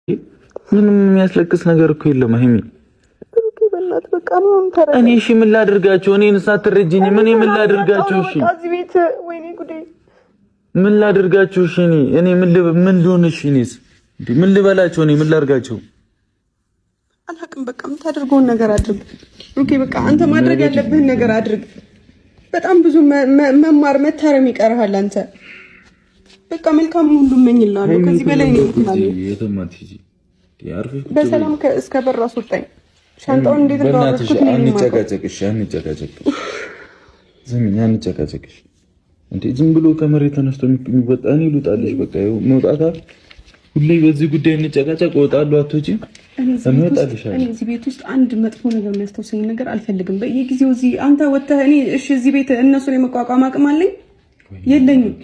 ምንም የሚያስለቅስ ነገር እኮ የለም ሀይሚ። በእናትህ በቃ ምን ተረዳ። እኔ እሺ ምን ላድርጋቸው? እኔን ሳትረጂኝ ምን ላድርጋቸው? እሺ እዚህ ቤት ወይኔ ጉዴ ምን ላድርጋቸው? እሺ እኔ ምን ልሆን? እሺ እኔስ ምን ልበላቸው? እኔ ምን ላድርጋቸው? አላውቅም። በቃ የምታደርገውን ነገር አድርግ። ኦኬ በቃ አንተ ማድረግ ያለብህን ነገር አድርግ። በጣም ብዙ መማር መታረም ይቀርሃል አንተ። በቃ መልካም ሁሉ እመኝልሃለሁ። ከዚህ በላይ ነው በሰላም እስከ በር አስወጣኝ። ሻንጣውን እንዴት እንዳወረድኩት ነው አንጨቃጨቅሽ። አንጨቃጨቅሽ እንዴ ዝም ብሎ ከመሬት ተነስቶ የሚወጣ እኔ ልውጣልሽ። በቃ ይኸው መውጣታ ሁሌ በዚህ ጉዳይ እንጨቃጨቅ። እወጣለሁ አትወጪም? እኔ እዚህ ቤት ውስጥ አንድ መጥፎ ነገር የሚያስታውሰኝ ነገር አልፈልግም። በየጊዜው እዚህ አንተ ወጥተህ እኔ እሺ እዚህ ቤት እነሱን የመቋቋም አቅም አለኝ የለኝም?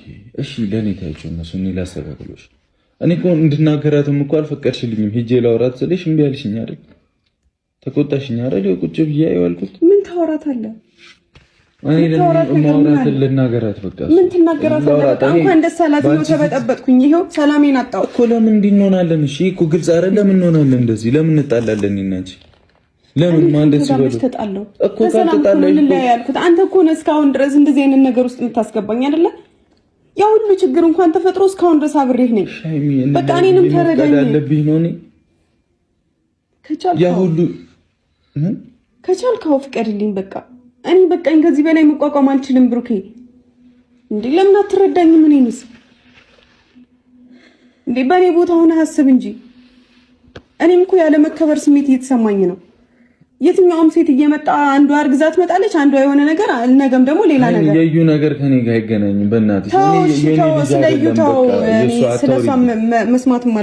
እሺ ለኔ ታይቸው እነሱን ላስተካክሎሽ። እኔ እኮ እንድናገራትም እኮ አልፈቀድሽልኝም። ሂጄ ላውራት ስልሽ እምቢ አልሽኝ አይደል? ተቆጣሽኝ አይደል? ቁጭ ብዬ ያልኩት ምን ታወራታለህ? እኔ ለማውራት ልናገራት በቃ ምን ትናገራታለህ? እንኳን ደስ አላት ነው ተበጠበጥኩኝ። ይሄው ሰላሜን አጣሁ እኮ። ለምን እንድንሆናለን? እሺ እኮ ግልጽ አይደል? ለምን እንሆናለን እንደዚህ? ለምን እንጣላለን? እንጂ ለምን ማለት ሲበሉ ተጣለው እኮ ካልተጣላኝ ነው ያልኩት። አንተ እኮ ነው እስካሁን ድረስ እንደዚህ አይነት ነገር ውስጥ የምታስገባኝ አይደለ? ያ ሁሉ ችግር እንኳን ተፈጥሮ እስካሁን ድረስ አብሬህ ነኝ። በቃ እኔንም ተረዳኝ። ያለብኝ ነው እኔ ከቻልከው ያ ሁሉ ከቻልከው ፍቀድልኝ። በቃ እኔ በቃኝ። ከዚህ በላይ መቋቋም አልችልም። ብሩኬ እንዴ ለምን አትረዳኝም? እኔንስ እንዴ በኔ ቦታ ሆነ አስብ እንጂ። እኔም እኮ ያለ መከበር ስሜት እየተሰማኝ ነው። የትኛውም ሴት እየመጣ አንዷ አርግዛ ትመጣለች፣ አንዷ የሆነ ነገር ነገም ደግሞ ሌላ ነገር። የዩ ነገር ከኔ ጋር አይገናኝም። በእናትሽ ስለዩ ተው። እኔ ስለሷ መስማትም